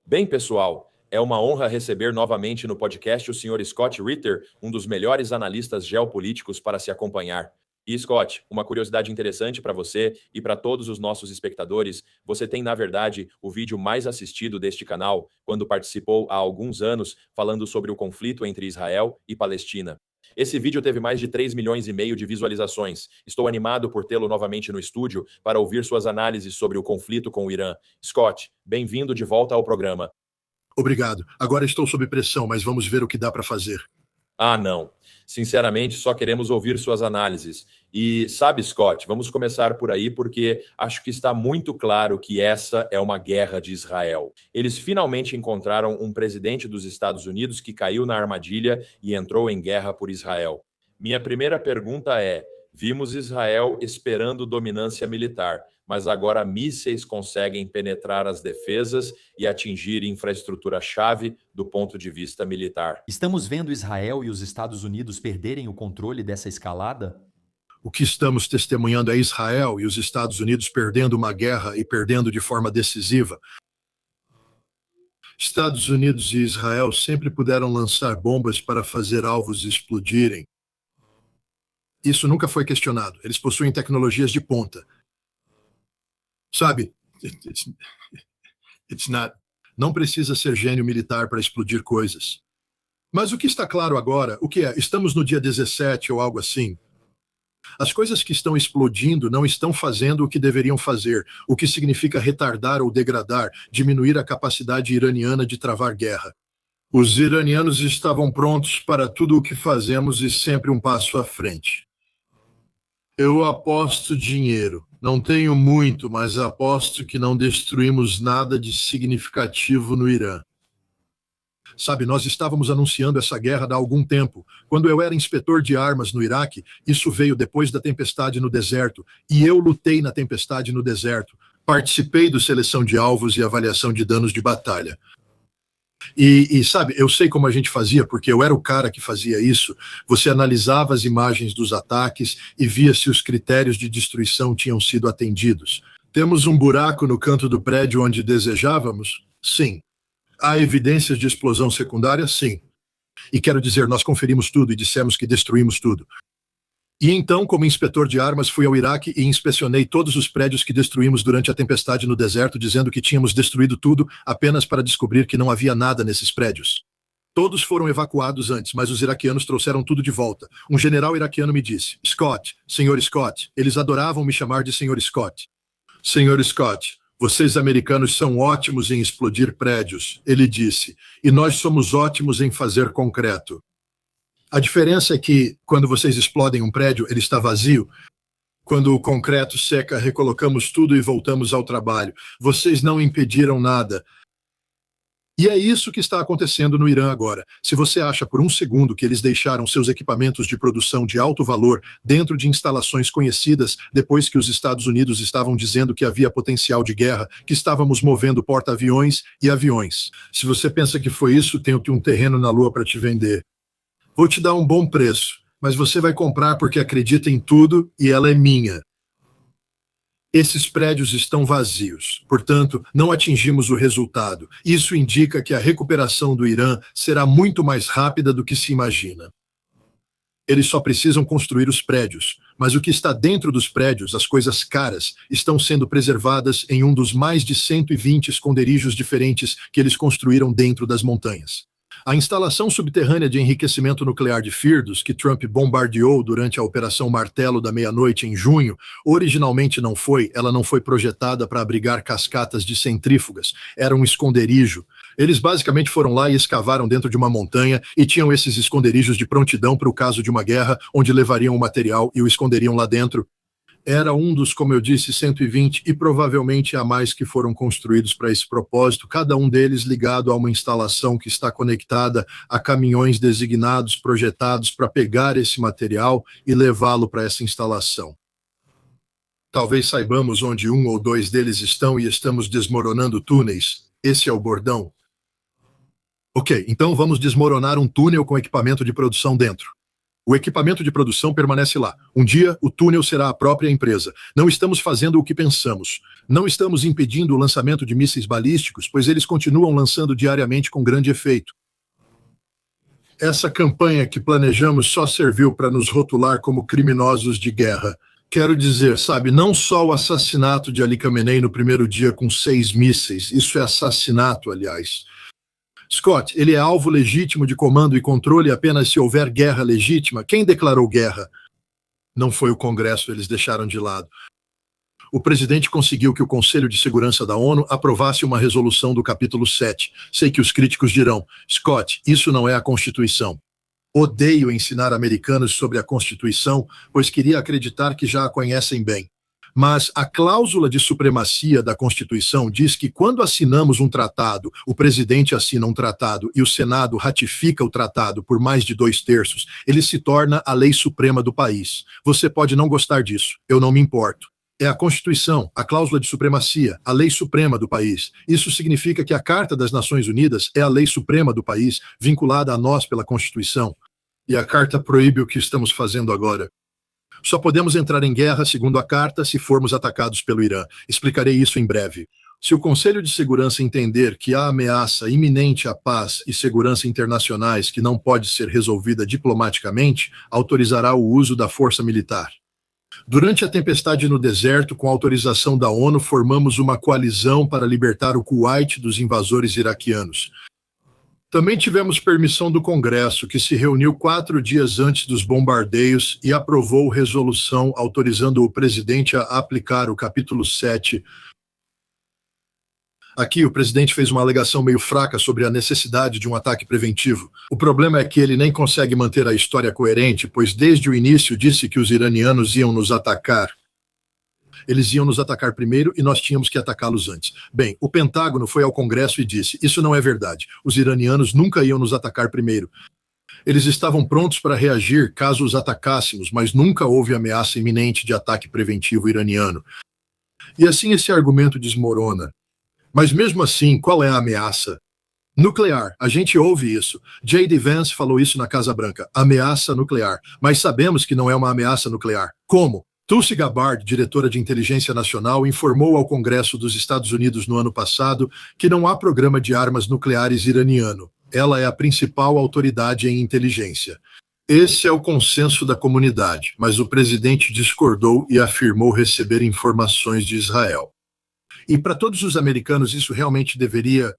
Bem, pessoal, é uma honra receber novamente no podcast o Sr. Scott Ritter, um dos melhores analistas geopolíticos para se acompanhar. E Scott, uma curiosidade interessante para você e para todos os nossos espectadores, você tem, na verdade, o vídeo mais assistido deste canal, quando participou há alguns anos falando sobre o conflito entre Israel e Palestina. Esse vídeo teve mais de 3,5 milhões de visualizações. Estou animado por tê-lo novamente no estúdio para ouvir suas análises sobre o conflito com o Irã. Scott, bem-vindo de volta ao programa. Obrigado. Agora estou sob pressão, mas vamos ver o que dá para fazer. Ah, não. Sinceramente, só queremos ouvir suas análises. E sabe, Scott, vamos começar por aí porque acho que está muito claro que essa é uma guerra de Israel. Eles finalmente encontraram um presidente dos Estados Unidos que caiu na armadilha e entrou em guerra por Israel. Minha primeira pergunta é: vimos Israel esperando dominância militar, mas agora mísseis conseguem penetrar as defesas e atingir infraestrutura-chave do ponto de vista militar. Estamos vendo Israel e os Estados Unidos perderem o controle dessa escalada? O que estamos testemunhando é Israel e os Estados Unidos perdendo uma guerra e perdendo de forma decisiva. Estados Unidos e Israel sempre puderam lançar bombas para fazer alvos explodirem. Isso nunca foi questionado. Eles possuem tecnologias de ponta. Sabe, não precisa ser gênio militar para explodir coisas. Mas o que está claro agora, o que é? Estamos no dia 17 ou algo assim. As coisas que estão explodindo não estão fazendo o que deveriam fazer, o que significa retardar ou degradar, diminuir a capacidade iraniana de travar guerra. Os iranianos estavam prontos para tudo o que fazemos e sempre um passo à frente. Eu aposto dinheiro. Não tenho muito, mas aposto que não destruímos nada de significativo no Irã. Sabe, nós estávamos anunciando essa guerra há algum tempo. Quando eu era inspetor de armas no Iraque, isso veio depois da tempestade no deserto, e eu lutei na tempestade no deserto. Participei do seleção de alvos e avaliação de danos de batalha. E sabe, eu sei como a gente fazia, porque eu era o cara que fazia isso. Você analisava as imagens dos ataques e via se os critérios de destruição tinham sido atendidos. Temos um buraco no canto do prédio onde desejávamos? Sim. Há evidências de explosão secundária? Sim. E quero dizer, nós conferimos tudo e dissemos que destruímos tudo. E então, como inspetor de armas, fui ao Iraque e inspecionei todos os prédios que destruímos durante a tempestade no deserto, dizendo que tínhamos destruído tudo apenas para descobrir que não havia nada nesses prédios. Todos foram evacuados antes, mas os iraquianos trouxeram tudo de volta. Um general iraquiano me disse: Scott, Sr. Scott. Eles adoravam me chamar de Sr. Scott. Sr. Scott, vocês americanos são ótimos em explodir prédios, ele disse, e nós somos ótimos em fazer concreto. A diferença é que, quando vocês explodem um prédio, ele está vazio. Quando o concreto seca, recolocamos tudo e voltamos ao trabalho. Vocês não impediram nada. E é isso que está acontecendo no Irã agora. Se você acha por um segundo que eles deixaram seus equipamentos de produção de alto valor dentro de instalações conhecidas, depois que os Estados Unidos estavam dizendo que havia potencial de guerra, que estávamos movendo porta-aviões e aviões. Se você pensa que foi isso, tenho que um terreno na Lua para te vender. Vou te dar um bom preço, mas você vai comprar porque acredita em tudo e ela é minha. Esses prédios estão vazios, portanto, não atingimos o resultado. Isso indica que a recuperação do Irã será muito mais rápida do que se imagina. Eles só precisam construir os prédios, mas o que está dentro dos prédios, as coisas caras, estão sendo preservadas em um dos mais de 120 esconderijos diferentes que eles construíram dentro das montanhas. A instalação subterrânea de enriquecimento nuclear de Firdos, que Trump bombardeou durante a Operação Martelo da Meia-Noite em junho, originalmente ela não foi projetada para abrigar cascatas de centrífugas, era um esconderijo. Eles basicamente foram lá e escavaram dentro de uma montanha e tinham esses esconderijos de prontidão para o caso de uma guerra, onde levariam o material e o esconderiam lá dentro. Era um dos, como eu disse, 120 e provavelmente há mais que foram construídos para esse propósito, cada um deles ligado a uma instalação que está conectada a caminhões designados, projetados para pegar esse material e levá-lo para essa instalação. Talvez saibamos onde um ou dois deles estão e estamos desmoronando túneis. Esse é o bordão. Ok, então vamos desmoronar um túnel com equipamento de produção dentro. O equipamento de produção permanece lá. Um dia, o túnel será a própria empresa. Não estamos fazendo o que pensamos. Não estamos impedindo o lançamento de mísseis balísticos, pois eles continuam lançando diariamente com grande efeito. Essa campanha que planejamos só serviu para nos rotular como criminosos de guerra. Quero dizer, sabe, não só o assassinato de Ali Khamenei no primeiro dia com 6 mísseis. Isso é assassinato, aliás. Scott, ele é alvo legítimo de comando e controle apenas se houver guerra legítima. Quem declarou guerra? Não foi o Congresso, eles deixaram de lado. O presidente conseguiu que o Conselho de Segurança da ONU aprovasse uma resolução do capítulo 7. Sei que os críticos dirão, Scott, isso não é a Constituição. Odeio ensinar americanos sobre a Constituição, pois queria acreditar que já a conhecem bem. Mas a cláusula de supremacia da Constituição diz que quando assinamos um tratado, o presidente assina um tratado e o Senado ratifica o tratado por mais de 2/3, ele se torna a lei suprema do país. Você pode não gostar disso, eu não me importo. É a Constituição, a cláusula de supremacia, a lei suprema do país. Isso significa que a Carta das Nações Unidas é a lei suprema do país, vinculada a nós pela Constituição. E a Carta proíbe o que estamos fazendo agora. Só podemos entrar em guerra, segundo a Carta, se formos atacados pelo Irã. Explicarei isso em breve. Se o Conselho de Segurança entender que há ameaça iminente à paz e segurança internacionais que não pode ser resolvida diplomaticamente, autorizará o uso da força militar. Durante a tempestade no deserto, com autorização da ONU, formamos uma coalizão para libertar o Kuwait dos invasores iraquianos. Também tivemos permissão do Congresso, que se reuniu 4 dias antes dos bombardeios e aprovou resolução autorizando o presidente a aplicar o capítulo 7. Aqui, o presidente fez uma alegação meio fraca sobre a necessidade de um ataque preventivo. O problema é que ele nem consegue manter a história coerente, pois desde o início disse que os iranianos iam nos atacar. Eles iam nos atacar primeiro e nós tínhamos que atacá-los antes. Bem, o Pentágono foi ao Congresso e disse, isso não é verdade. Os iranianos nunca iam nos atacar primeiro. Eles estavam prontos para reagir caso os atacássemos, mas nunca houve ameaça iminente de ataque preventivo iraniano. E assim esse argumento desmorona. Mas mesmo assim, qual é a ameaça? Nuclear, a gente ouve isso. J.D. Vance falou isso na Casa Branca, ameaça nuclear. Mas sabemos que não é uma ameaça nuclear. Como? Tulsi Gabbard, diretora de Inteligência Nacional, informou ao Congresso dos Estados Unidos no ano passado que não há programa de armas nucleares iraniano. Ela é a principal autoridade em inteligência. Esse é o consenso da comunidade, mas o presidente discordou e afirmou receber informações de Israel. E para todos os americanos isso realmente deveria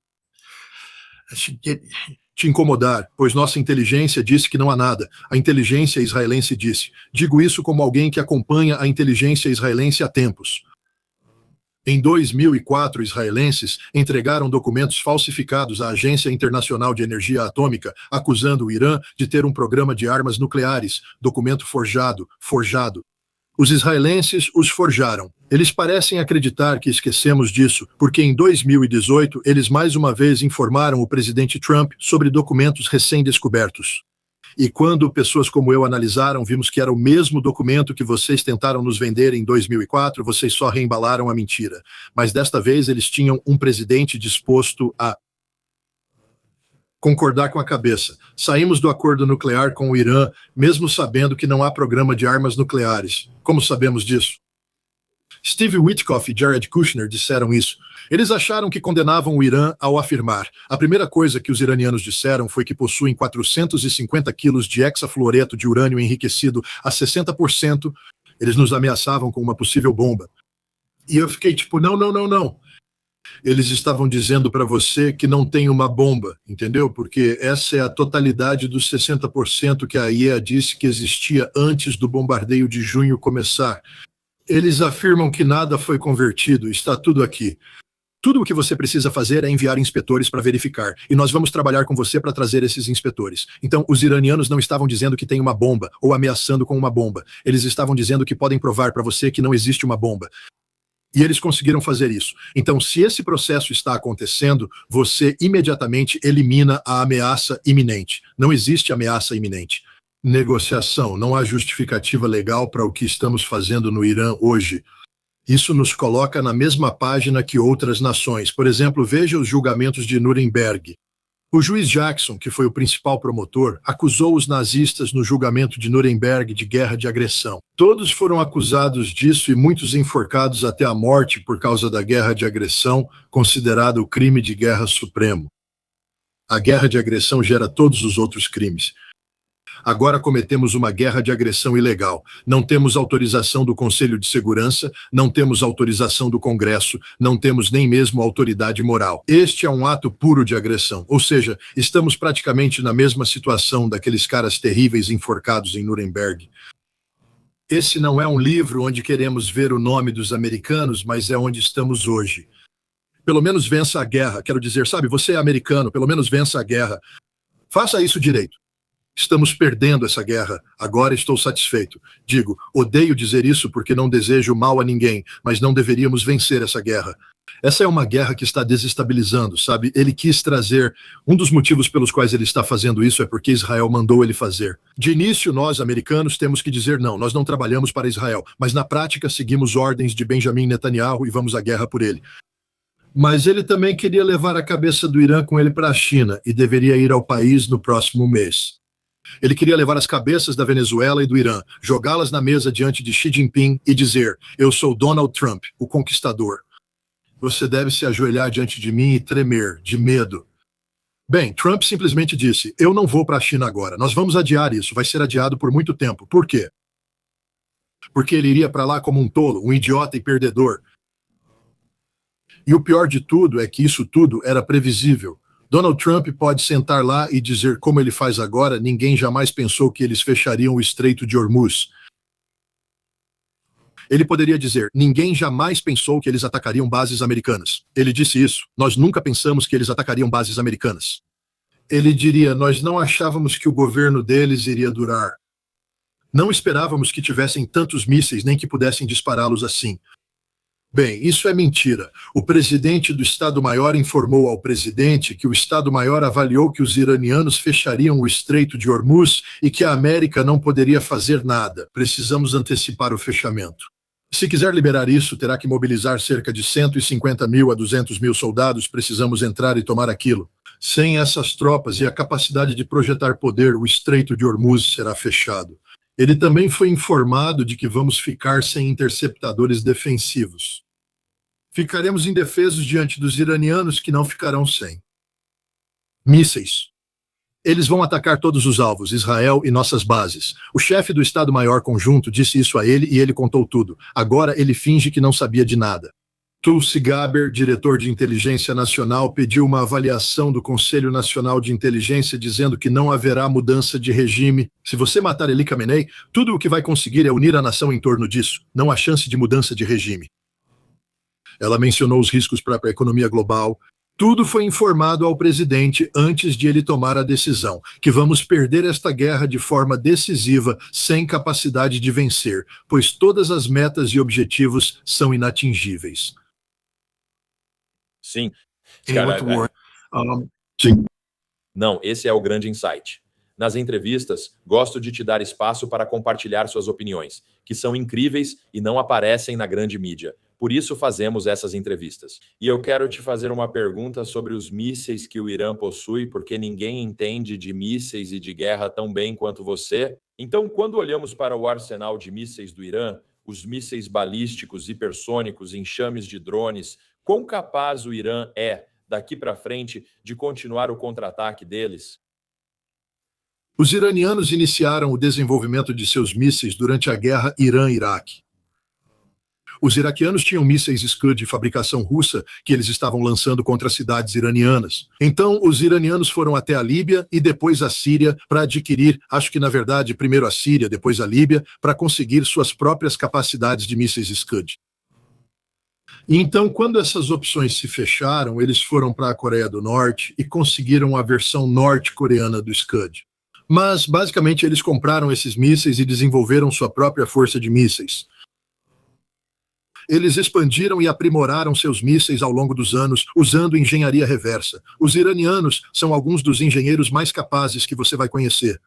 te incomodar, pois nossa inteligência disse que não há nada. A inteligência israelense disse. Digo isso como alguém que acompanha a inteligência israelense há tempos. Em 2004, israelenses entregaram documentos falsificados à Agência Internacional de Energia Atômica, acusando o Irã de ter um programa de armas nucleares. Documento forjado. Os israelenses os forjaram. Eles parecem acreditar que esquecemos disso, porque em 2018 eles mais uma vez informaram o presidente Trump sobre documentos recém-descobertos. E quando pessoas como eu analisaram, vimos que era o mesmo documento que vocês tentaram nos vender em 2004, vocês só reembalaram a mentira. Mas desta vez eles tinham um presidente disposto a concordar com a cabeça. Saímos do acordo nuclear com o Irã, mesmo sabendo que não há programa de armas nucleares. Como sabemos disso? Steve Witkoff e Jared Kushner disseram isso. Eles acharam que condenavam o Irã ao afirmar. A primeira coisa que os iranianos disseram foi que possuem 450 quilos de hexafluoreto de urânio enriquecido a 60%. Eles nos ameaçavam com uma possível bomba. E eu fiquei tipo, não. Eles estavam dizendo para você que não tem uma bomba, entendeu? Porque essa é a totalidade dos 60% que a IEA disse que existia antes do bombardeio de junho começar. Eles afirmam que nada foi convertido, está tudo aqui. Tudo o que você precisa fazer é enviar inspetores para verificar, e nós vamos trabalhar com você para trazer esses inspetores. Então, os iranianos não estavam dizendo que tem uma bomba, ou ameaçando com uma bomba. Eles estavam dizendo que podem provar para você que não existe uma bomba. E eles conseguiram fazer isso. Então, se esse processo está acontecendo, você imediatamente elimina a ameaça iminente. Não existe ameaça iminente. Negociação. Não há justificativa legal para o que estamos fazendo no Irã hoje. Isso nos coloca na mesma página que outras nações. Por exemplo, veja os julgamentos de Nuremberg. O juiz Jackson, que foi o principal promotor, acusou os nazistas no julgamento de Nuremberg de guerra de agressão. Todos foram acusados disso e muitos enforcados até a morte por causa da guerra de agressão, considerado o crime de guerra supremo. A guerra de agressão gera todos os outros crimes. Agora cometemos uma guerra de agressão ilegal. Não temos autorização do Conselho de Segurança, não temos autorização do Congresso, não temos nem mesmo autoridade moral. Este é um ato puro de agressão, ou seja, estamos praticamente na mesma situação daqueles caras terríveis enforcados em Nuremberg. Esse não é um livro onde queremos ver o nome dos americanos, mas é onde estamos hoje. Pelo menos vença a guerra. Quero dizer, sabe, você é americano, pelo menos vença a guerra. Faça isso direito. Estamos perdendo essa guerra. Agora estou satisfeito. Digo, odeio dizer isso porque não desejo mal a ninguém, mas não deveríamos vencer essa guerra. Essa é uma guerra que está desestabilizando, sabe? Ele quis trazer... Um dos motivos pelos quais ele está fazendo isso é porque Israel mandou ele fazer. De início, nós, americanos, temos que dizer não, nós não trabalhamos para Israel, mas na prática seguimos ordens de Benjamin Netanyahu e vamos à guerra por ele. Mas ele também queria levar a cabeça do Irã com ele para a China e deveria ir ao país no próximo mês. Ele queria levar as cabeças da Venezuela e do Irã, jogá-las na mesa diante de Xi Jinping e dizer: eu sou Donald Trump, o conquistador. Você deve se ajoelhar diante de mim e tremer, de medo. Bem, Trump simplesmente disse: eu não vou para a China agora, nós vamos adiar isso, vai ser adiado por muito tempo. Por quê? Porque ele iria para lá como um tolo, um idiota e perdedor. E o pior de tudo é que isso tudo era previsível. Donald Trump pode sentar lá e dizer como ele faz agora, ninguém jamais pensou que eles fechariam o Estreito de Hormuz. Ele poderia dizer, ninguém jamais pensou que eles atacariam bases americanas. Ele disse isso, nós nunca pensamos que eles atacariam bases americanas. Ele diria, nós não achávamos que o governo deles iria durar. Não esperávamos que tivessem tantos mísseis, nem que pudessem dispará-los assim. Bem, isso é mentira. O presidente do Estado-Maior informou ao presidente que o Estado-Maior avaliou que os iranianos fechariam o Estreito de Hormuz e que a América não poderia fazer nada. Precisamos antecipar o fechamento. Se quiser liberar isso, terá que mobilizar cerca de 150 mil a 200 mil soldados. Precisamos entrar e tomar aquilo. Sem essas tropas e a capacidade de projetar poder, o Estreito de Hormuz será fechado. Ele também foi informado de que vamos ficar sem interceptadores defensivos. Ficaremos indefesos diante dos iranianos que não ficarão sem. Mísseis. Eles vão atacar todos os alvos, Israel e nossas bases. O chefe do Estado-Maior Conjunto disse isso a ele e ele contou tudo. Agora ele finge que não sabia de nada. Tulsi Gabbard, diretor de Inteligência Nacional, pediu uma avaliação do Conselho Nacional de Inteligência dizendo que não haverá mudança de regime. Se você matar Eli Khamenei, tudo o que vai conseguir é unir a nação em torno disso. Não há chance de mudança de regime. Ela mencionou os riscos para a economia global. Tudo foi informado ao presidente antes de ele tomar a decisão, que vamos perder esta guerra de forma decisiva, sem capacidade de vencer, pois todas as metas e objetivos são inatingíveis. Sim. Sim. Não, esse é o grande insight. Nas entrevistas, gosto de te dar espaço para compartilhar suas opiniões, que são incríveis e não aparecem na grande mídia. Por isso fazemos essas entrevistas. E eu quero te fazer uma pergunta sobre os mísseis que o Irã possui, porque ninguém entende de mísseis e de guerra tão bem quanto você. Então, quando olhamos para o arsenal de mísseis do Irã, os mísseis balísticos, hipersônicos, enxames de drones, quão capaz o Irã é, daqui para frente, de continuar o contra-ataque deles? Os iranianos iniciaram o desenvolvimento de seus mísseis durante a guerra Irã-Iraque. Os iraquianos tinham mísseis Scud de fabricação russa que eles estavam lançando contra cidades iranianas. Então, os iranianos foram até a Líbia e depois a Síria para adquirir, acho que na verdade, primeiro a Síria, depois a Líbia, para conseguir suas próprias capacidades de mísseis Scud. E então, quando essas opções se fecharam, eles foram para a Coreia do Norte e conseguiram a versão norte-coreana do Scud. Mas, basicamente, eles compraram esses mísseis e desenvolveram sua própria força de mísseis. Eles expandiram e aprimoraram seus mísseis ao longo dos anos, usando engenharia reversa. Os iranianos são alguns dos engenheiros mais capazes que você vai conhecer.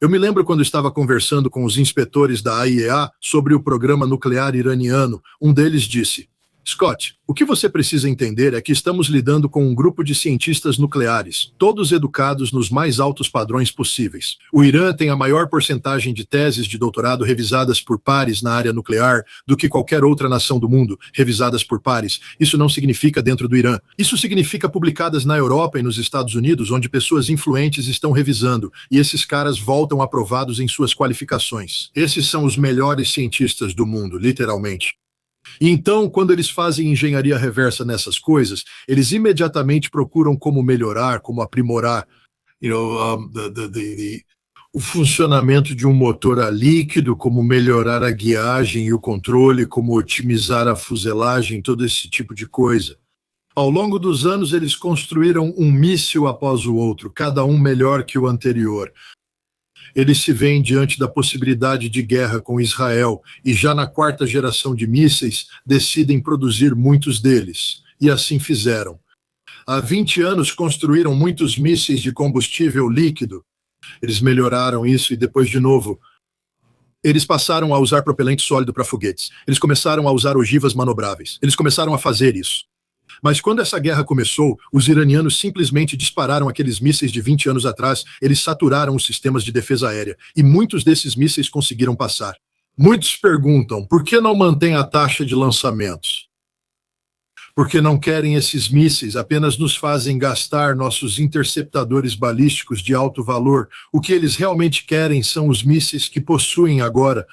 Eu me lembro quando estava conversando com os inspetores da AIEA sobre o programa nuclear iraniano. Um deles disse, Scott, o que você precisa entender é que estamos lidando com um grupo de cientistas nucleares, todos educados nos mais altos padrões possíveis. O Irã tem a maior porcentagem de teses de doutorado revisadas por pares na área nuclear do que qualquer outra nação do mundo, revisadas por pares. Isso não significa dentro do Irã. Isso significa publicadas na Europa e nos Estados Unidos, onde pessoas influentes estão revisando, e esses caras voltam aprovados em suas qualificações. Esses são os melhores cientistas do mundo, literalmente. E então, quando eles fazem engenharia reversa nessas coisas, eles imediatamente procuram como melhorar, como aprimorar, o funcionamento de um motor a líquido, como melhorar a guiagem e o controle, como otimizar a fuselagem, todo esse tipo de coisa. Ao longo dos anos, eles construíram um míssil após o outro, cada um melhor que o anterior. Eles se veem diante da possibilidade de guerra com Israel e já na quarta geração de mísseis decidem produzir muitos deles. E assim fizeram. Há 20 anos construíram muitos mísseis de combustível líquido. Eles melhoraram isso e depois de novo. Eles passaram a usar propelente sólido para foguetes. Eles começaram a usar ogivas manobráveis. Eles começaram a fazer isso. Mas quando essa guerra começou, os iranianos simplesmente dispararam aqueles mísseis de 20 anos atrás, eles saturaram os sistemas de defesa aérea, e muitos desses mísseis conseguiram passar. Muitos perguntam, por que não mantém a taxa de lançamentos? Porque não querem esses mísseis, apenas nos fazem gastar nossos interceptadores balísticos de alto valor. O que eles realmente querem são os mísseis que possuem agora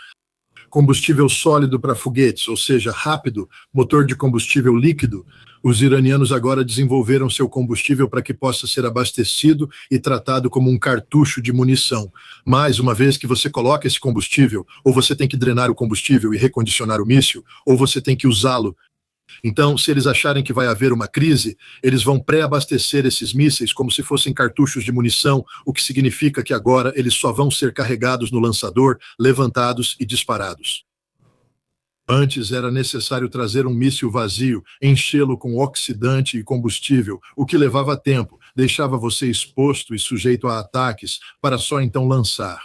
combustível sólido para foguetes, ou seja, rápido, motor de combustível líquido. Os iranianos agora desenvolveram seu combustível para que possa ser abastecido e tratado como um cartucho de munição. Mas, uma vez que você coloca esse combustível, ou você tem que drenar o combustível e recondicionar o míssil, ou você tem que usá-lo. Então, se eles acharem que vai haver uma crise, eles vão pré-abastecer esses mísseis como se fossem cartuchos de munição, o que significa que agora eles só vão ser carregados no lançador, levantados e disparados. Antes era necessário trazer um míssil vazio, enchê-lo com oxidante e combustível, o que levava tempo, deixava você exposto e sujeito a ataques, para só então lançar.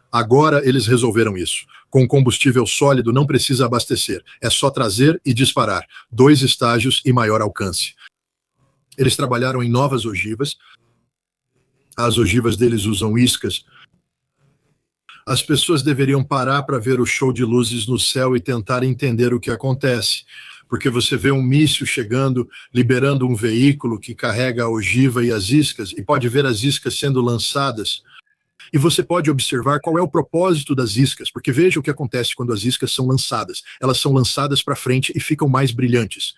Agora eles resolveram isso. Com combustível sólido não precisa abastecer, é só trazer e disparar. 2 estágios e maior alcance. Eles trabalharam em novas ogivas. As ogivas deles usam iscas. As pessoas deveriam parar para ver o show de luzes no céu e tentar entender o que acontece. Porque você vê um míssil chegando, liberando um veículo que carrega a ogiva e as iscas, e pode ver as iscas sendo lançadas. E você pode observar qual é o propósito das iscas, porque veja o que acontece quando as iscas são lançadas. Elas são lançadas para frente e ficam mais brilhantes.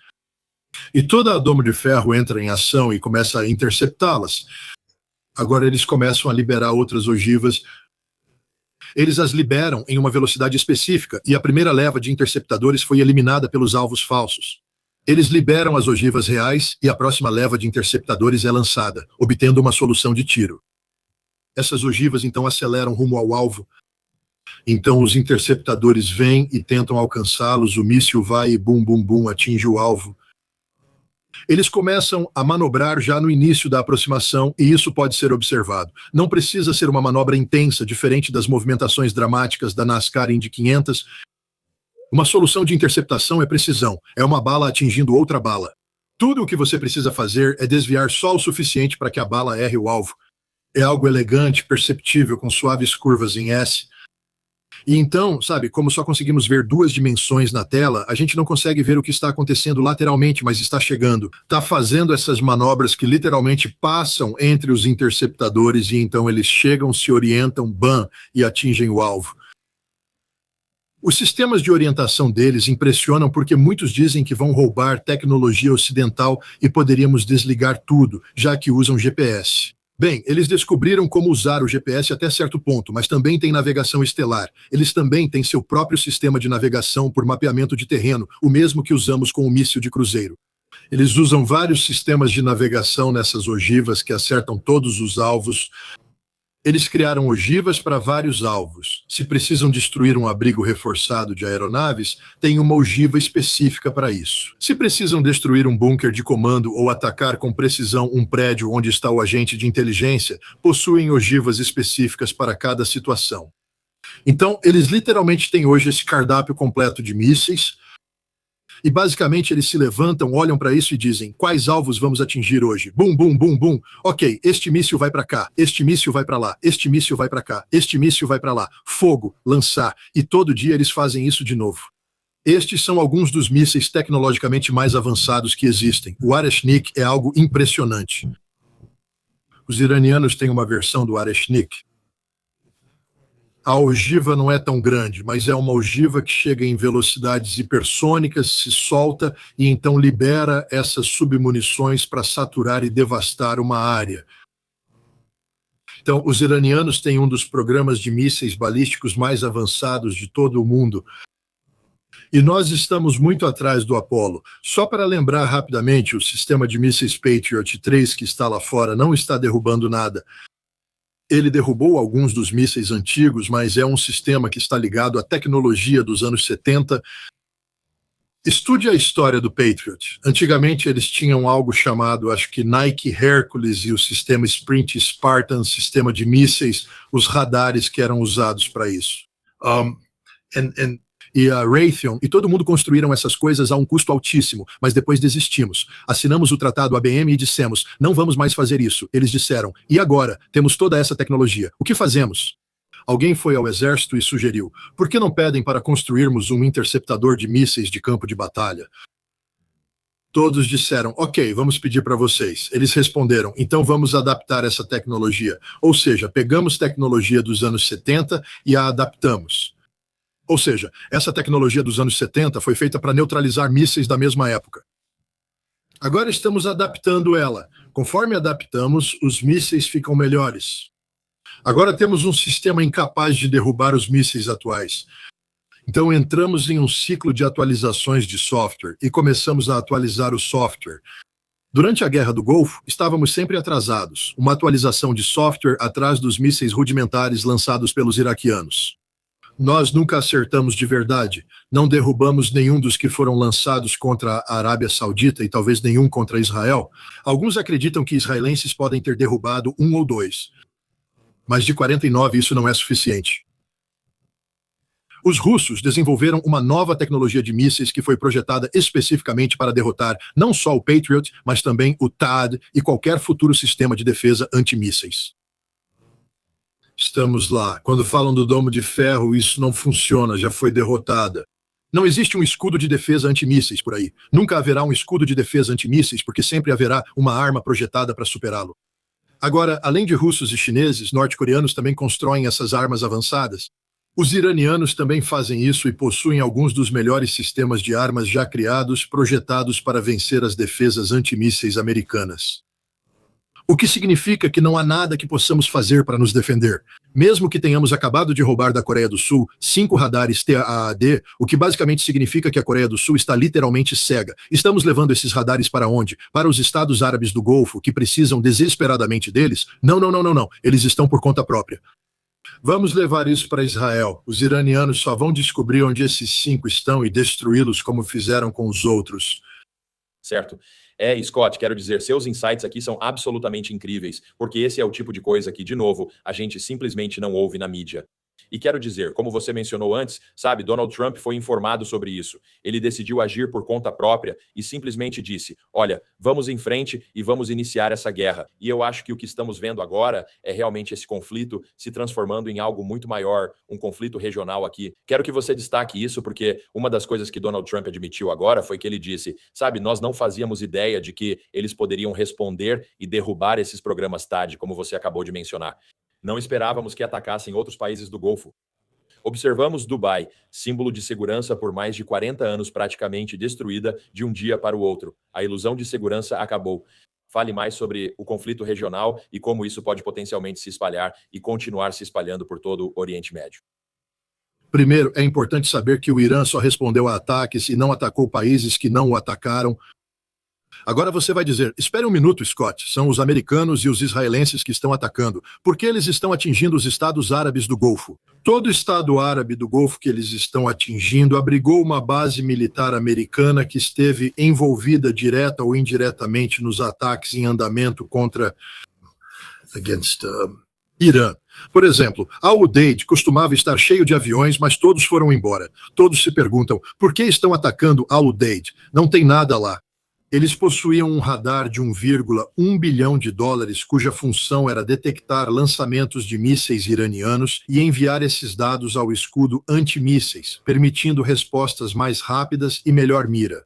E toda a Domo de Ferro entra em ação e começa a interceptá-las. Agora eles começam a liberar outras ogivas. Eles as liberam em uma velocidade específica, e a primeira leva de interceptadores foi eliminada pelos alvos falsos. Eles liberam as ogivas reais e a próxima leva de interceptadores é lançada, obtendo uma solução de tiro. Essas ogivas então aceleram rumo ao alvo. Então os interceptadores vêm e tentam alcançá-los, o míssil vai e bum, bum, bum, atinge o alvo. Eles começam a manobrar já no início da aproximação, e isso pode ser observado. Não precisa ser uma manobra intensa, diferente das movimentações dramáticas da NASCAR Indy 500. Uma solução de interceptação é precisão, é uma bala atingindo outra bala. Tudo o que você precisa fazer é desviar só o suficiente para que a bala erre o alvo. É algo elegante, perceptível, com suaves curvas em S. E então, sabe, como só conseguimos ver 2 dimensões na tela, a gente não consegue ver o que está acontecendo lateralmente, mas está chegando. Está fazendo essas manobras que literalmente passam entre os interceptadores e então eles chegam, se orientam, bam, e atingem o alvo. Os sistemas de orientação deles impressionam porque muitos dizem que vão roubar tecnologia ocidental e poderíamos desligar tudo, já que usam GPS. Bem, eles descobriram como usar o GPS até certo ponto, mas também tem navegação estelar. Eles também têm seu próprio sistema de navegação por mapeamento de terreno, o mesmo que usamos com o míssil de cruzeiro. Eles usam vários sistemas de navegação nessas ogivas que acertam todos os alvos. Eles criaram ogivas para vários alvos. Se precisam destruir um abrigo reforçado de aeronaves, tem uma ogiva específica para isso. Se precisam destruir um bunker de comando ou atacar com precisão um prédio onde está o agente de inteligência, possuem ogivas específicas para cada situação. Então, eles literalmente têm hoje esse cardápio completo de mísseis. E basicamente eles se levantam, olham para isso e dizem: quais alvos vamos atingir hoje? Bum, bum, bum, bum. Ok, este míssil vai para cá, este míssil vai para lá, este míssil vai para cá, este míssil vai para lá. Fogo, lançar. E todo dia eles fazem isso de novo. Estes são alguns dos mísseis tecnologicamente mais avançados que existem. O Areshnik é algo impressionante. Os iranianos têm uma versão do Areshnik. A ogiva não é tão grande, mas é uma ogiva que chega em velocidades hipersônicas, se solta e então libera essas submunições para saturar e devastar uma área. Então, os iranianos têm um dos programas de mísseis balísticos mais avançados de todo o mundo. E nós estamos muito atrás do Apollo. Só para lembrar rapidamente, o sistema de mísseis Patriot 3 que está lá fora não está derrubando nada. Ele derrubou alguns dos mísseis antigos, mas é um sistema que está ligado à tecnologia dos anos 70. Estude a história do Patriot. Antigamente eles tinham algo chamado, acho que Nike Hercules e o sistema Sprint Spartan, sistema de mísseis, os radares que eram usados para isso. E a Raytheon, e todo mundo construíram essas coisas a um custo altíssimo, mas depois desistimos. Assinamos o tratado ABM e dissemos, não vamos mais fazer isso. Eles disseram, e agora? Temos toda essa tecnologia. O que fazemos? Alguém foi ao exército e sugeriu, por que não pedem para construirmos um interceptador de mísseis de campo de batalha? Todos disseram, ok, vamos pedir para vocês. Eles responderam, então vamos adaptar essa tecnologia. Ou seja, pegamos tecnologia dos anos 70 e a adaptamos. Ou seja, essa tecnologia dos anos 70 foi feita para neutralizar mísseis da mesma época. Agora estamos adaptando ela. Conforme adaptamos, os mísseis ficam melhores. Agora temos um sistema incapaz de derrubar os mísseis atuais. Então entramos em um ciclo de atualizações de software e começamos a atualizar o software. Durante a Guerra do Golfo, estávamos sempre atrasados. Uma atualização de software atrás dos mísseis rudimentares lançados pelos iraquianos. Nós nunca acertamos de verdade. Não derrubamos nenhum dos que foram lançados contra a Arábia Saudita e talvez nenhum contra Israel. Alguns acreditam que israelenses podem ter derrubado um ou dois. Mas de 49 isso não é suficiente. Os russos desenvolveram uma nova tecnologia de mísseis que foi projetada especificamente para derrotar não só o Patriot, mas também o THAAD e qualquer futuro sistema de defesa antimísseis. Estamos lá. Quando falam do domo de ferro, isso não funciona, já foi derrotada. Não existe um escudo de defesa antimísseis por aí. Nunca haverá um escudo de defesa antimísseis, porque sempre haverá uma arma projetada para superá-lo. Agora, além de russos e chineses, norte-coreanos também constroem essas armas avançadas. Os iranianos também fazem isso e possuem alguns dos melhores sistemas de armas já criados, projetados para vencer as defesas antimísseis americanas. O que significa que não há nada que possamos fazer para nos defender. Mesmo que tenhamos acabado de roubar da Coreia do Sul 5 radares THAAD, o que basicamente significa que a Coreia do Sul está literalmente cega. Estamos levando esses radares para onde? Para os Estados Árabes do Golfo, que precisam desesperadamente deles? Não. Eles estão por conta própria. Vamos levar isso para Israel. Os iranianos só vão descobrir onde esses 5 estão e destruí-los como fizeram com os outros. Certo. Scott, quero dizer, seus insights aqui são absolutamente incríveis, porque esse é o tipo de coisa que, de novo, a gente simplesmente não ouve na mídia. E quero dizer, como você mencionou antes, sabe, Donald Trump foi informado sobre isso. Ele decidiu agir por conta própria e simplesmente disse, olha, vamos em frente e vamos iniciar essa guerra. E eu acho que o que estamos vendo agora é realmente esse conflito se transformando em algo muito maior, um conflito regional aqui. Quero que você destaque isso, porque uma das coisas que Donald Trump admitiu agora foi que ele disse, sabe, nós não fazíamos ideia de que eles poderiam responder e derrubar esses programas THAAD, como você acabou de mencionar. Não esperávamos que atacassem outros países do Golfo. Observamos Dubai, símbolo de segurança por mais de 40 anos praticamente destruída de um dia para o outro. A ilusão de segurança acabou. Fale mais sobre o conflito regional e como isso pode potencialmente se espalhar e continuar se espalhando por todo o Oriente Médio. Primeiro, é importante saber que o Irã só respondeu a ataques e não atacou países que não o atacaram. Agora você vai dizer, espere um minuto, Scott, são os americanos e os israelenses que estão atacando. Por que eles estão atingindo os Estados Árabes do Golfo? Todo Estado árabe do Golfo que eles estão atingindo abrigou uma base militar americana que esteve envolvida direta ou indiretamente nos ataques em andamento Irã. Por exemplo, Al-Udeid costumava estar cheio de aviões, mas todos foram embora. Todos se perguntam, por que estão atacando Al-Udeid? Não tem nada lá. Eles possuíam um radar de 1,1 bilhão de dólares, cuja função era detectar lançamentos de mísseis iranianos e enviar esses dados ao escudo antimísseis, permitindo respostas mais rápidas e melhor mira.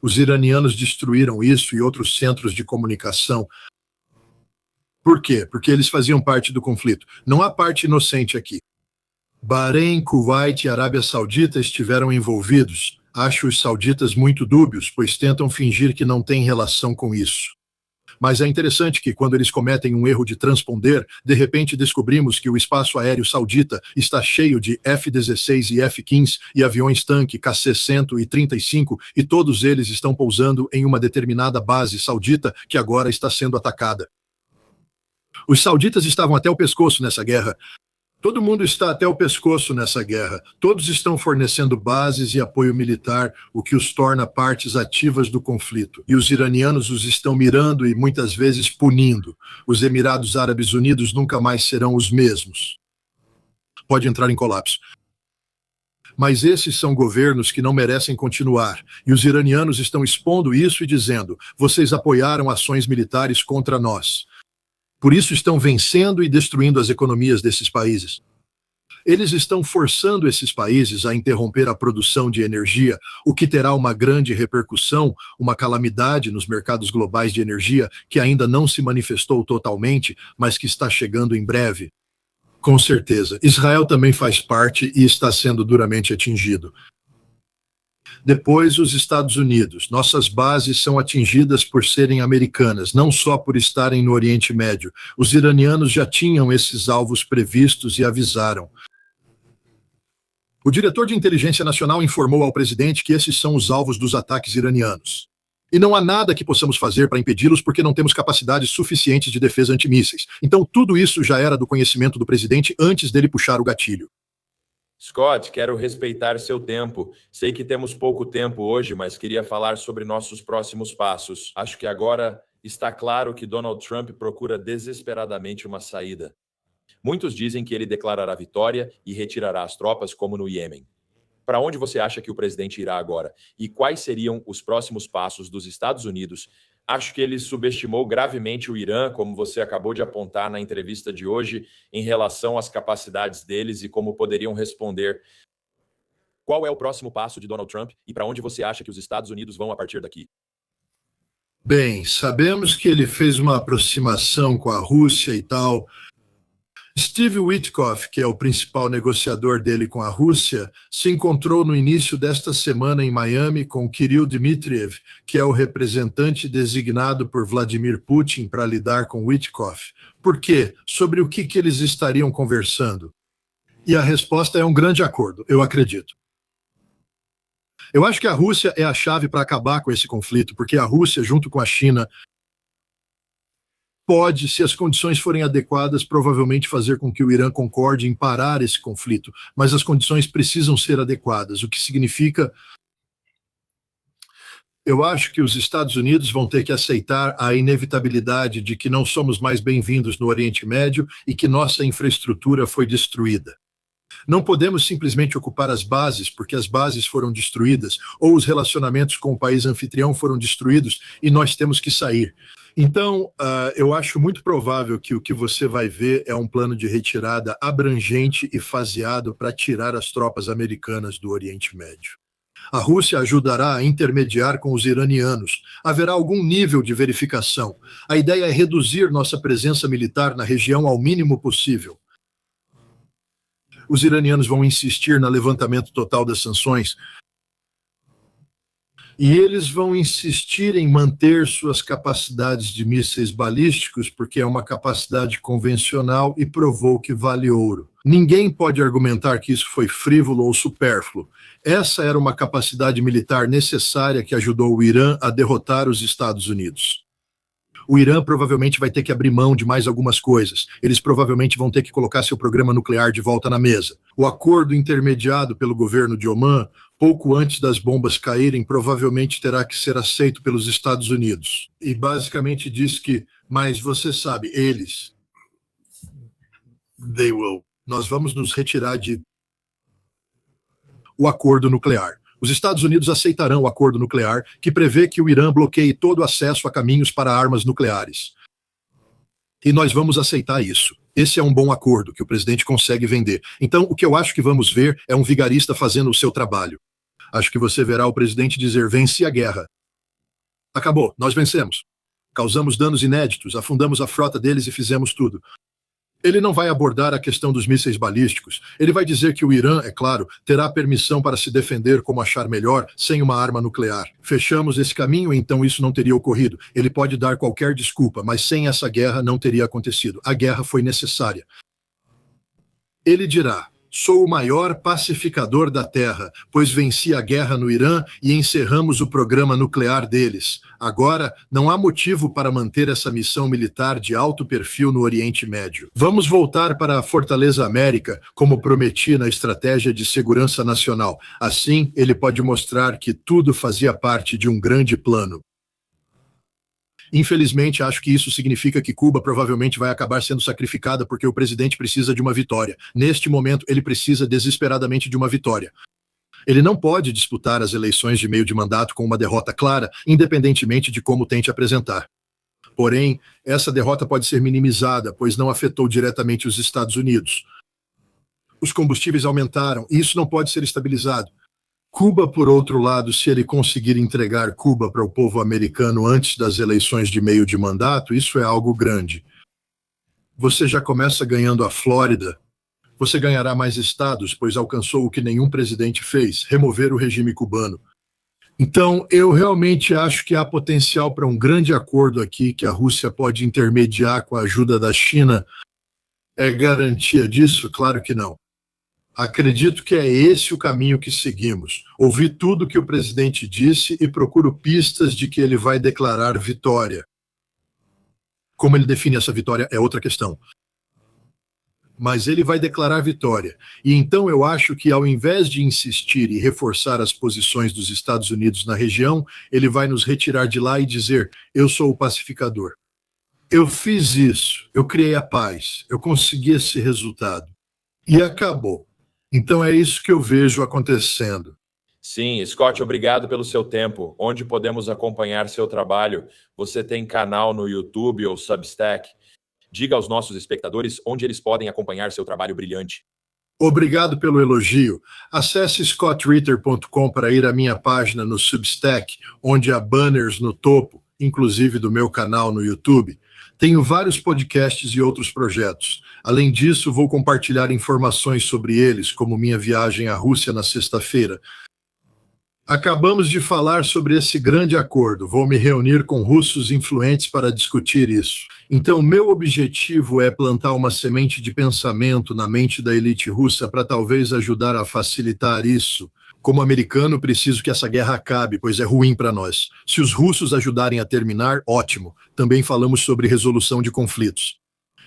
Os iranianos destruíram isso e outros centros de comunicação. Por quê? Porque eles faziam parte do conflito. Não há parte inocente aqui. Bahrein, Kuwait e Arábia Saudita estiveram envolvidos. Acho os sauditas muito dúbios, pois tentam fingir que não têm relação com isso. Mas é interessante que, quando eles cometem um erro de transponder, de repente descobrimos que o espaço aéreo saudita está cheio de F-16 e F-15 e aviões-tanque KC-135 e todos eles estão pousando em uma determinada base saudita que agora está sendo atacada. Os sauditas estavam até o pescoço nessa guerra. Todo mundo está até o pescoço nessa guerra. Todos estão fornecendo bases e apoio militar, o que os torna partes ativas do conflito. E os iranianos os estão mirando e muitas vezes punindo. Os Emirados Árabes Unidos nunca mais serão os mesmos. Pode entrar em colapso. Mas esses são governos que não merecem continuar. E os iranianos estão expondo isso e dizendo: vocês apoiaram ações militares contra nós. Por isso estão vencendo e destruindo as economias desses países. Eles estão forçando esses países a interromper a produção de energia, o que terá uma grande repercussão, uma calamidade nos mercados globais de energia que ainda não se manifestou totalmente, mas que está chegando em breve. Com certeza, Israel também faz parte e está sendo duramente atingido. Depois, os Estados Unidos. Nossas bases são atingidas por serem americanas, não só por estarem no Oriente Médio. Os iranianos já tinham esses alvos previstos e avisaram. O diretor de inteligência nacional informou ao presidente que esses são os alvos dos ataques iranianos. E não há nada que possamos fazer para impedi-los porque não temos capacidades suficientes de defesa antimísseis. Então, tudo isso já era do conhecimento do presidente antes dele puxar o gatilho. Scott, quero respeitar seu tempo. Sei que temos pouco tempo hoje, mas queria falar sobre nossos próximos passos. Acho que agora está claro que Donald Trump procura desesperadamente uma saída. Muitos dizem que ele declarará vitória e retirará as tropas, como no Iêmen. Para onde você acha que o presidente irá agora? E quais seriam os próximos passos dos Estados Unidos? Acho que ele subestimou gravemente o Irã, como você acabou de apontar na entrevista de hoje, em relação às capacidades deles e como poderiam responder. Qual é o próximo passo de Donald Trump e para onde você acha que os Estados Unidos vão a partir daqui? Bem, sabemos que ele fez uma aproximação com a Rússia e tal. Steve Witkoff, que é o principal negociador dele com a Rússia, se encontrou no início desta semana em Miami com Kirill Dmitriev, que é o representante designado por Vladimir Putin para lidar com Witkoff. Por quê? Sobre o que eles estariam conversando? E a resposta é um grande acordo, eu acredito. Eu acho que a Rússia é a chave para acabar com esse conflito, porque a Rússia, junto com a China, pode, se as condições forem adequadas, provavelmente fazer com que o Irã concorde em parar esse conflito, mas as condições precisam ser adequadas, o que significa... Eu acho que os Estados Unidos vão ter que aceitar a inevitabilidade de que não somos mais bem-vindos no Oriente Médio e que nossa infraestrutura foi destruída. Não podemos simplesmente ocupar as bases porque as bases foram destruídas ou os relacionamentos com o país anfitrião foram destruídos e nós temos que sair. Então, eu acho muito provável que o que você vai ver é um plano de retirada abrangente e faseado para tirar as tropas americanas do Oriente Médio. A Rússia ajudará a intermediar com os iranianos. Haverá algum nível de verificação. A ideia é reduzir nossa presença militar na região ao mínimo possível. Os iranianos vão insistir no levantamento total das sanções. E eles vão insistir em manter suas capacidades de mísseis balísticos, porque é uma capacidade convencional e provou que vale ouro. Ninguém pode argumentar que isso foi frívolo ou supérfluo. Essa era uma capacidade militar necessária que ajudou o Irã a derrotar os Estados Unidos. O Irã provavelmente vai ter que abrir mão de mais algumas coisas. Eles provavelmente vão ter que colocar seu programa nuclear de volta na mesa. O acordo intermediado pelo governo de Omã, pouco antes das bombas caírem, provavelmente terá que ser aceito pelos Estados Unidos. E basicamente diz que, mas você sabe, eles... They will. Nós vamos nos retirar o acordo nuclear. Os Estados Unidos aceitarão o acordo nuclear que prevê que o Irã bloqueie todo o acesso a caminhos para armas nucleares. E nós vamos aceitar isso. Esse é um bom acordo que o presidente consegue vender. Então, o que eu acho que vamos ver é um vigarista fazendo o seu trabalho. Acho que você verá o presidente dizer: venci a guerra. Acabou, nós vencemos. Causamos danos inéditos, afundamos a frota deles e fizemos tudo. Ele não vai abordar a questão dos mísseis balísticos. Ele vai dizer que o Irã, é claro, terá permissão para se defender como achar melhor, sem uma arma nuclear. Fechamos esse caminho, então isso não teria ocorrido. Ele pode dar qualquer desculpa, mas sem essa guerra não teria acontecido. A guerra foi necessária. Ele dirá: sou o maior pacificador da Terra, pois venci a guerra no Irã e encerramos o programa nuclear deles. Agora, não há motivo para manter essa missão militar de alto perfil no Oriente Médio. Vamos voltar para a Fortaleza América, como prometi na Estratégia de Segurança Nacional. Assim, ele pode mostrar que tudo fazia parte de um grande plano. Infelizmente, acho que isso significa que Cuba provavelmente vai acabar sendo sacrificada porque o presidente precisa de uma vitória. Neste momento, ele precisa desesperadamente de uma vitória. Ele não pode disputar as eleições de meio de mandato com uma derrota clara, independentemente de como tente apresentar. Porém, essa derrota pode ser minimizada, pois não afetou diretamente os Estados Unidos. Os combustíveis aumentaram e isso não pode ser estabilizado. Cuba, por outro lado, se ele conseguir entregar Cuba para o povo americano antes das eleições de meio de mandato, isso é algo grande. Você já começa ganhando a Flórida. Você ganhará mais estados, pois alcançou o que nenhum presidente fez: remover o regime cubano. Então, eu realmente acho que há potencial para um grande acordo aqui, que a Rússia pode intermediar com a ajuda da China. É garantia disso? Claro que não. Acredito que é esse o caminho que seguimos. Ouvi tudo que o presidente disse e procuro pistas de que ele vai declarar vitória. Como ele define essa vitória é outra questão. Mas ele vai declarar vitória. E então eu acho que, ao invés de insistir e reforçar as posições dos Estados Unidos na região, ele vai nos retirar de lá e dizer: eu sou o pacificador. Eu fiz isso, eu criei a paz, eu consegui esse resultado. E acabou. Então é isso que eu vejo acontecendo. Sim, Scott, obrigado pelo seu tempo. Onde podemos acompanhar seu trabalho? Você tem canal no YouTube ou Substack? Diga aos nossos espectadores onde eles podem acompanhar seu trabalho brilhante. Obrigado pelo elogio. Acesse scottritter.com para ir à minha página no Substack, onde há banners no topo, inclusive do meu canal no YouTube. Tenho vários podcasts e outros projetos. Além disso, vou compartilhar informações sobre eles, como minha viagem à Rússia na sexta-feira. Acabamos de falar sobre esse grande acordo. Vou me reunir com russos influentes para discutir isso. Então, meu objetivo é plantar uma semente de pensamento na mente da elite russa para talvez ajudar a facilitar isso. Como americano, preciso que essa guerra acabe, pois é ruim para nós. Se os russos ajudarem a terminar, ótimo. Também falamos sobre resolução de conflitos.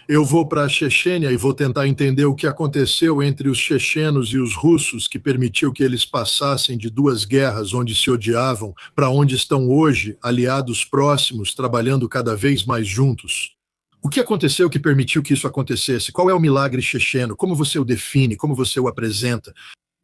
Eu vou para a Chechênia e vou tentar entender o que aconteceu entre os chechenos e os russos que permitiu que eles passassem de duas guerras onde se odiavam para onde estão hoje, aliados próximos, trabalhando cada vez mais juntos. O que aconteceu que permitiu que isso acontecesse? Qual é o milagre checheno? Como você o define? Como você o apresenta?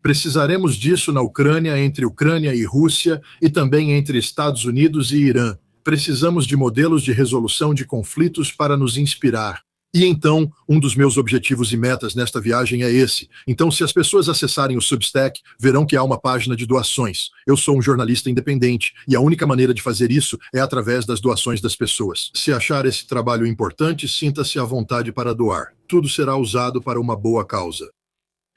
Precisaremos disso na Ucrânia, entre Ucrânia e Rússia, e também entre Estados Unidos e Irã. Precisamos de modelos de resolução de conflitos para nos inspirar. E então, um dos meus objetivos e metas nesta viagem é esse. Então, se as pessoas acessarem o Substack, verão que há uma página de doações. Eu sou um jornalista independente, e a única maneira de fazer isso é através das doações das pessoas. Se achar esse trabalho importante, sinta-se à vontade para doar. Tudo será usado para uma boa causa.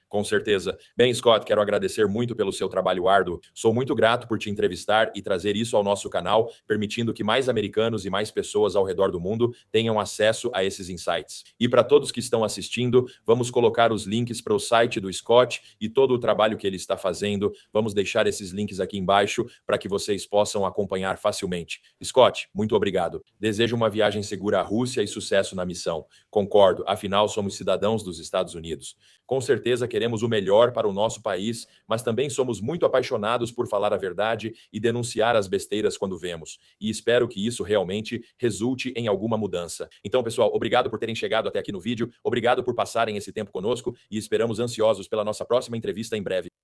Com certeza. Bem, Scott, quero agradecer muito pelo seu trabalho árduo. Sou muito grato por te entrevistar e trazer isso ao nosso canal, permitindo que mais americanos e mais pessoas ao redor do mundo tenham acesso a esses insights. E para todos que estão assistindo, vamos colocar os links para o site do Scott e todo o trabalho que ele está fazendo. Vamos deixar esses links aqui embaixo para que vocês possam acompanhar facilmente. Scott, muito obrigado. Desejo uma viagem segura à Rússia e sucesso na missão. Concordo, afinal somos cidadãos dos Estados Unidos. Com certeza queremos queremos o melhor para o nosso país, mas também somos muito apaixonados por falar a verdade e denunciar as besteiras quando vemos. E espero que isso realmente resulte em alguma mudança. Então, pessoal, obrigado por terem chegado até aqui no vídeo, obrigado por passarem esse tempo conosco e esperamos ansiosos pela nossa próxima entrevista em breve.